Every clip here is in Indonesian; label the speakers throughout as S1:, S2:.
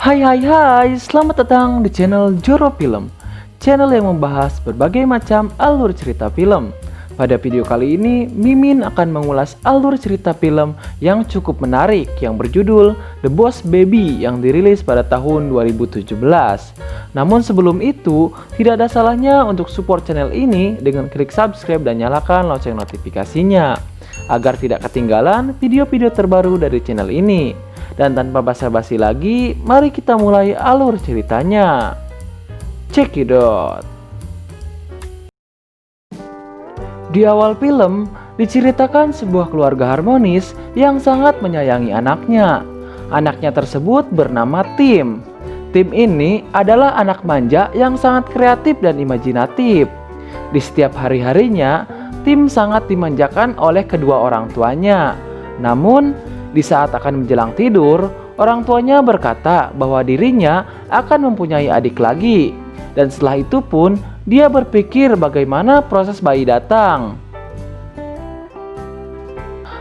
S1: Hai hai hai, selamat datang di channel Joro Film, channel yang membahas berbagai macam alur cerita film. Pada video kali ini, Mimin akan mengulas alur cerita film yang cukup menarik yang berjudul The Boss Baby yang dirilis pada tahun 2017. Namun sebelum itu, tidak ada salahnya untuk support channel ini dengan klik subscribe dan nyalakan lonceng notifikasinya agar tidak ketinggalan video-video terbaru dari channel ini. Dan tanpa basa-basi lagi, mari kita mulai alur ceritanya. Check it out. Di awal film, diceritakan sebuah keluarga harmonis yang sangat menyayangi anaknya. Anaknya tersebut bernama Tim. Tim ini adalah anak manja yang sangat kreatif dan imajinatif. Di setiap hari-harinya, Tim sangat dimanjakan oleh kedua orang tuanya. Namun, di saat akan menjelang tidur, orang tuanya berkata bahwa dirinya akan mempunyai adik lagi. Dan setelah itu pun, dia berpikir bagaimana proses bayi datang.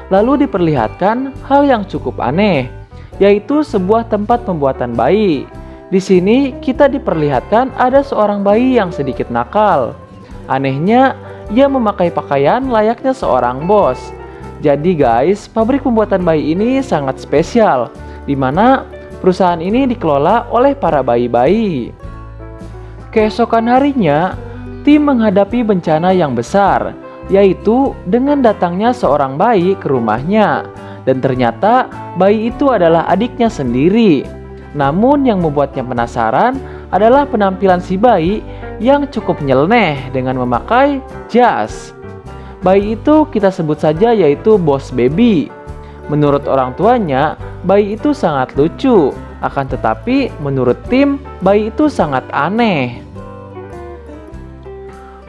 S1: Lalu diperlihatkan hal yang cukup aneh, yaitu sebuah tempat pembuatan bayi. Di sini kita diperlihatkan ada seorang bayi yang sedikit nakal. Anehnya, ia memakai pakaian layaknya seorang bos. Jadi guys, pabrik pembuatan bayi ini sangat spesial, di mana perusahaan ini dikelola oleh para bayi-bayi. Keesokan harinya, Tim menghadapi bencana yang besar, yaitu dengan datangnya seorang bayi ke rumahnya. Dan ternyata bayi itu adalah adiknya sendiri. Namun yang membuatnya penasaran adalah penampilan si bayi yang cukup nyeleneh dengan memakai jas. Bayi itu kita sebut saja yaitu Boss Baby. Menurut orang tuanya, bayi itu sangat lucu. Akan tetapi menurut Tim, bayi itu sangat aneh.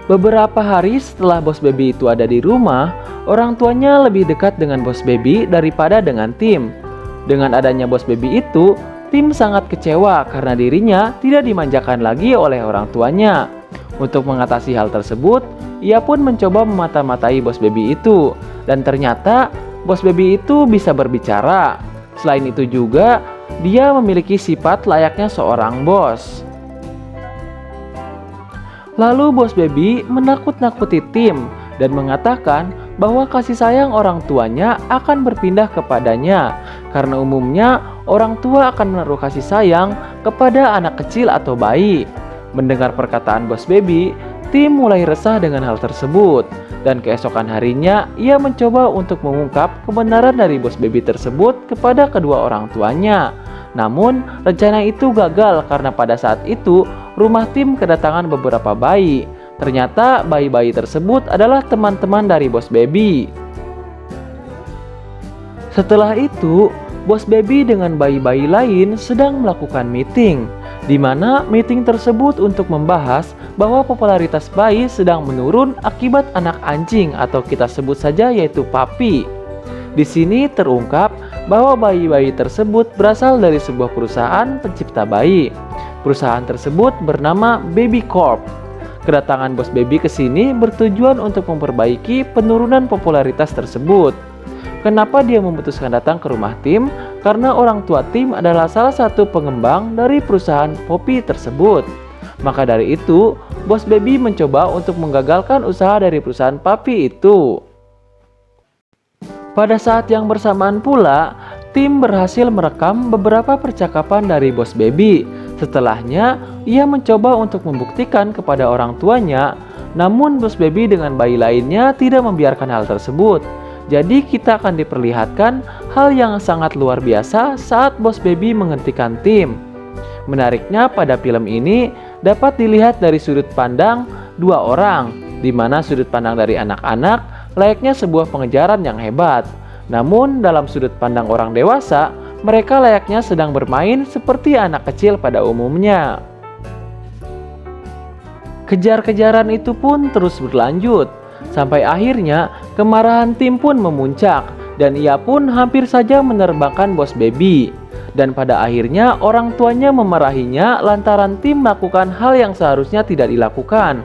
S1: Beberapa hari setelah Boss Baby itu ada di rumah, orang tuanya lebih dekat dengan Boss Baby daripada dengan Tim. Dengan adanya Boss Baby itu, Tim sangat kecewa karena dirinya tidak dimanjakan lagi oleh orang tuanya. Untuk mengatasi hal tersebut, ia pun mencoba memata-matai Boss Baby itu. Dan ternyata Boss Baby itu bisa berbicara. Selain itu juga, dia memiliki sifat layaknya seorang bos. Lalu Boss Baby menakut-nakuti Tim dan mengatakan bahwa kasih sayang orang tuanya akan berpindah kepadanya. Karena umumnya orang tua akan menaruh kasih sayang kepada anak kecil atau bayi. Mendengar perkataan Boss Baby, Tim mulai resah dengan hal tersebut. Dan keesokan harinya, ia mencoba untuk mengungkap kebenaran dari Boss Baby tersebut kepada kedua orang tuanya. Namun, rencana itu gagal karena pada saat itu, rumah Tim kedatangan beberapa bayi. Ternyata bayi-bayi tersebut adalah teman-teman dari Boss Baby. Setelah itu, Boss Baby dengan bayi-bayi lain sedang melakukan meeting, di mana meeting tersebut untuk membahas bahwa popularitas bayi sedang menurun akibat anak anjing atau kita sebut saja yaitu puppy. Di sini terungkap bahwa bayi-bayi tersebut berasal dari sebuah perusahaan pencipta bayi. Perusahaan tersebut bernama Baby Corp. Kedatangan Boss Baby ke sini bertujuan untuk memperbaiki penurunan popularitas tersebut. Kenapa dia memutuskan datang ke rumah Tim? Karena orang tua Tim adalah salah satu pengembang dari perusahaan Poppy tersebut. Maka dari itu, Boss Baby mencoba untuk menggagalkan usaha dari perusahaan Puppy itu. Pada saat yang bersamaan pula, Tim berhasil merekam beberapa percakapan dari Boss Baby. Setelahnya, ia mencoba untuk membuktikan kepada orang tuanya. Namun Boss Baby dengan bayi lainnya tidak membiarkan hal tersebut. Jadi kita akan diperlihatkan hal yang sangat luar biasa saat Boss Baby menghentikan Tim. Menariknya pada film ini dapat dilihat dari sudut pandang dua orang, di mana sudut pandang dari anak-anak layaknya sebuah pengejaran yang hebat. Namun dalam sudut pandang orang dewasa, mereka layaknya sedang bermain seperti anak kecil pada umumnya. Kejar-kejaran itu pun terus berlanjut. Sampai akhirnya kemarahan Tim pun memuncak dan ia pun hampir saja menerbangkan Boss Baby. Dan pada akhirnya orang tuanya memarahinya lantaran Tim melakukan hal yang seharusnya tidak dilakukan.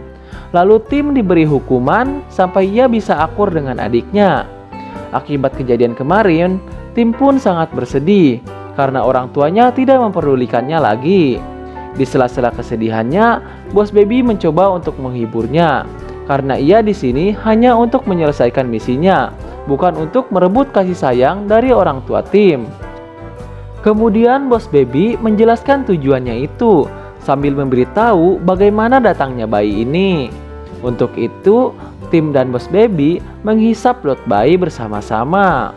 S1: Lalu Tim diberi hukuman sampai ia bisa akur dengan adiknya. Akibat kejadian kemarin, Tim pun sangat bersedih karena orang tuanya tidak memperdulikannya lagi. Di sela-sela kesedihannya, Bos Baby mencoba untuk menghiburnya, karena ia di sini hanya untuk menyelesaikan misinya, bukan untuk merebut kasih sayang dari orang tua Tim. Kemudian Bos Baby menjelaskan tujuannya itu, sambil memberitahu bagaimana datangnya bayi ini. Untuk itu, Tim dan Bos Baby menghisap lot bayi bersama-sama.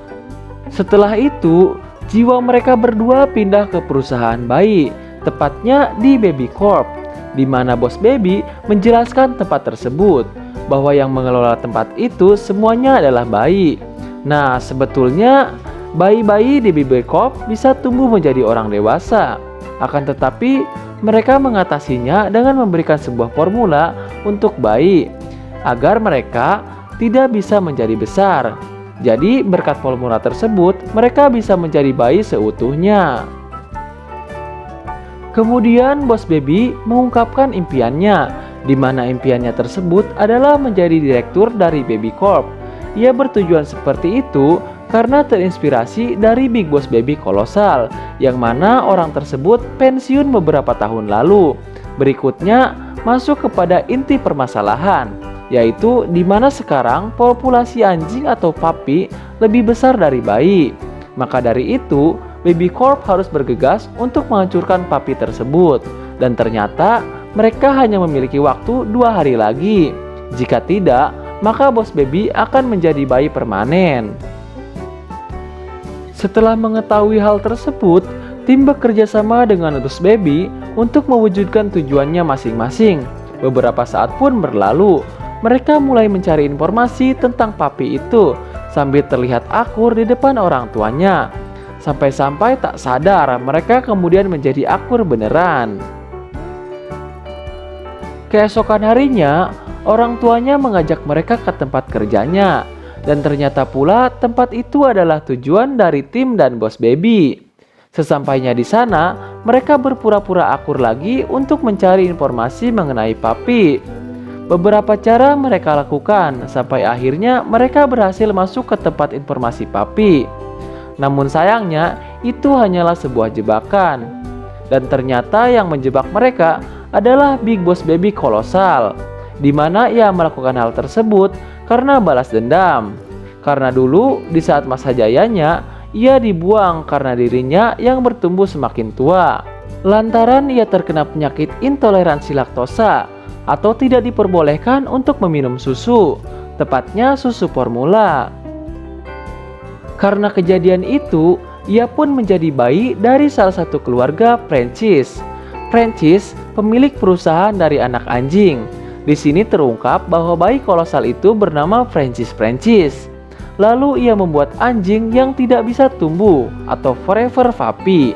S1: Setelah itu, jiwa mereka berdua pindah ke perusahaan bayi, tepatnya di Baby Corp, di mana Bos Baby menjelaskan tempat tersebut, bahwa yang mengelola tempat itu semuanya adalah bayi. Nah, sebetulnya bayi-bayi di Baby Corp bisa tumbuh menjadi orang dewasa. Akan tetapi, mereka mengatasinya dengan memberikan sebuah formula untuk bayi, agar mereka tidak bisa menjadi besar. Jadi, berkat formula tersebut, mereka bisa menjadi bayi seutuhnya. Kemudian, Bos Baby mengungkapkan impiannya, di mana impiannya tersebut adalah menjadi direktur dari Baby Corp. Ia bertujuan seperti itu karena terinspirasi dari Big Boss Baby kolosal, yang mana orang tersebut pensiun beberapa tahun lalu. Berikutnya, masuk kepada inti permasalahan, yaitu di mana sekarang populasi anjing atau puppy lebih besar dari bayi. Maka dari itu, Baby Corp harus bergegas untuk menghancurkan puppy tersebut. Dan ternyata mereka hanya memiliki waktu 2 hari lagi. Jika tidak, maka Bos Baby akan menjadi bayi permanen. Setelah mengetahui hal tersebut, tim bekerja sama dengan Bos Baby untuk mewujudkan tujuannya masing-masing. Beberapa saat pun berlalu, mereka mulai mencari informasi tentang puppy itu sambil terlihat akur di depan orang tuanya. Sampai-sampai tak sadar mereka kemudian menjadi akur beneran. Keesokan harinya, orang tuanya mengajak mereka ke tempat kerjanya. Dan ternyata pula tempat itu adalah tujuan dari Tim dan Bos Baby. Sesampainya di sana, mereka berpura-pura akur lagi untuk mencari informasi mengenai puppy. Beberapa cara mereka lakukan sampai akhirnya mereka berhasil masuk ke tempat informasi puppy. Namun sayangnya, itu hanyalah sebuah jebakan. Dan ternyata yang menjebak mereka adalah Big Boss Baby kolosal, di mana ia melakukan hal tersebut karena balas dendam. Karena dulu di saat masa jayanya, ia dibuang karena dirinya yang bertumbuh semakin tua, lantaran ia terkena penyakit intoleransi laktosa atau tidak diperbolehkan untuk meminum susu, tepatnya susu formula. Karena kejadian itu, ia pun menjadi bayi dari salah satu keluarga Prancis. Prancis, pemilik perusahaan dari anak anjing. Di sini terungkap bahwa bayi kolosal itu bernama Prancis. Lalu ia membuat anjing yang tidak bisa tumbuh atau forever puppy.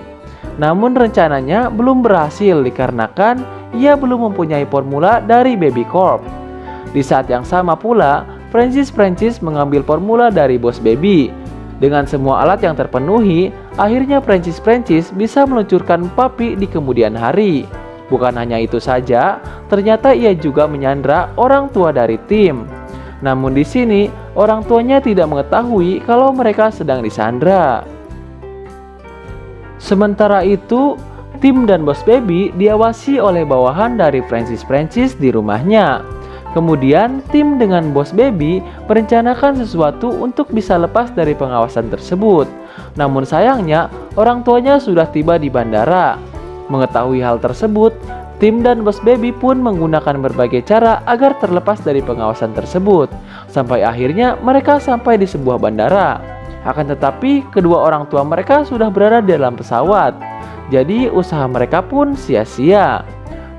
S1: Namun rencananya belum berhasil dikarenakan ia belum mempunyai formula dari Baby Corp. Di saat yang sama pula, Prancis mengambil formula dari Bos Baby. Dengan semua alat yang terpenuhi, akhirnya Prancis bisa meluncurkan puppy di kemudian hari. Bukan hanya itu saja, ternyata ia juga menyandra orang tua dari Tim. Namun di sini, orang tuanya tidak mengetahui kalau mereka sedang disandra. Sementara itu, Tim dan Bos Baby diawasi oleh bawahan dari Prancis di rumahnya. Kemudian, Tim dengan Bos Baby merencanakan sesuatu untuk bisa lepas dari pengawasan tersebut. Namun sayangnya, orang tuanya sudah tiba di bandara. Mengetahui hal tersebut, Tim dan Bos Baby pun menggunakan berbagai cara agar terlepas dari pengawasan tersebut. Sampai akhirnya mereka sampai di sebuah bandara. Akan tetapi, kedua orang tua mereka sudah berada di dalam pesawat. Jadi usaha mereka pun sia-sia.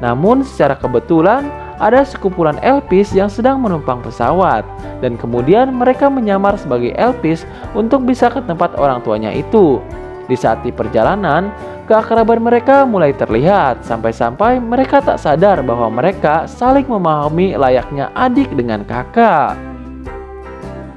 S1: Namun secara kebetulan, ada sekumpulan Elpis yang sedang menumpang pesawat. Dan kemudian mereka menyamar sebagai Elpis untuk bisa ke tempat orang tuanya itu. Di saat di perjalanan, keakraban mereka mulai terlihat sampai-sampai mereka tak sadar bahwa mereka saling memahami layaknya adik dengan kakak.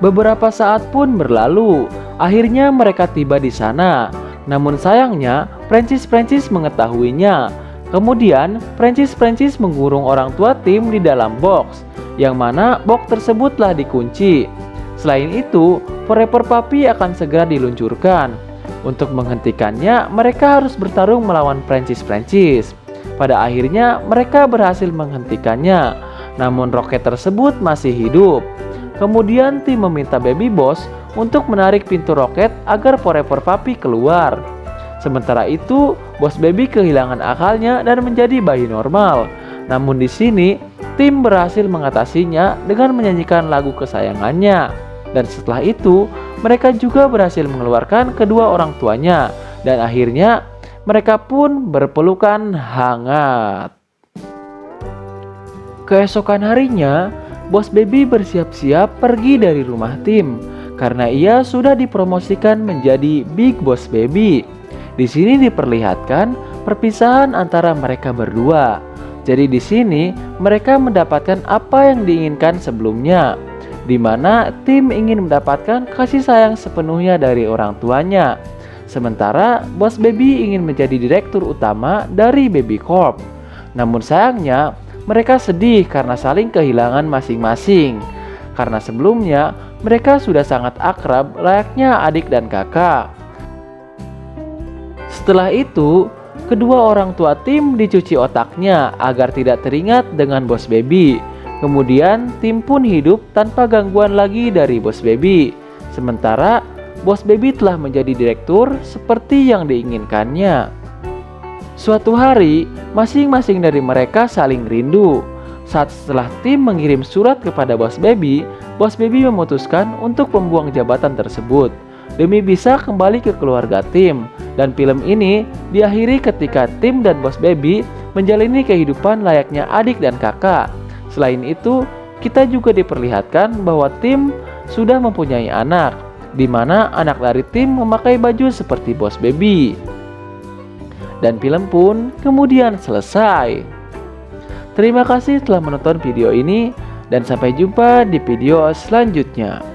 S1: Beberapa saat pun berlalu, akhirnya mereka tiba di sana. Namun sayangnya, Prancis mengetahuinya. Kemudian, Prancis mengurung orang tua Tim di dalam box, yang mana box tersebutlah dikunci. Selain itu, forever puppy akan segera diluncurkan. Untuk menghentikannya, mereka harus bertarung melawan Prancis. Pada akhirnya, mereka berhasil menghentikannya, namun roket tersebut masih hidup. Kemudian tim meminta Baby Boss untuk menarik pintu roket agar Forever Puppy keluar. Sementara itu, Boss Baby kehilangan akalnya dan menjadi bayi normal. Namun di sini, tim berhasil mengatasinya dengan menyanyikan lagu kesayangannya. Dan setelah itu, mereka juga berhasil mengeluarkan kedua orang tuanya. Dan akhirnya, mereka pun berpelukan hangat. Keesokan harinya, Boss Baby bersiap-siap pergi dari rumah tim karena ia sudah dipromosikan menjadi Big Boss Baby. Di sini diperlihatkan perpisahan antara mereka berdua. Jadi di sini mereka mendapatkan apa yang diinginkan sebelumnya, di mana tim ingin mendapatkan kasih sayang sepenuhnya dari orang tuanya. Sementara Boss Baby ingin menjadi direktur utama dari Baby Corp. Namun sayangnya mereka sedih karena saling kehilangan masing-masing. Karena sebelumnya mereka sudah sangat akrab layaknya adik dan kakak. Setelah itu, kedua orang tua tim dicuci otaknya agar tidak teringat dengan Boss Baby. Kemudian tim pun hidup tanpa gangguan lagi dari Boss Baby. Sementara Boss Baby telah menjadi direktur seperti yang diinginkannya. Suatu hari, masing-masing dari mereka saling rindu. Saat setelah tim mengirim surat kepada Boss Baby memutuskan untuk membuang jabatan tersebut demi bisa kembali ke keluarga tim. Dan film ini diakhiri ketika tim dan Boss Baby menjalani kehidupan layaknya adik dan kakak. Selain itu, kita juga diperlihatkan bahwa tim sudah mempunyai anak, di mana anak dari tim memakai baju seperti Boss Baby. Dan film pun kemudian selesai. Terima kasih telah menonton video ini dan sampai jumpa di video selanjutnya.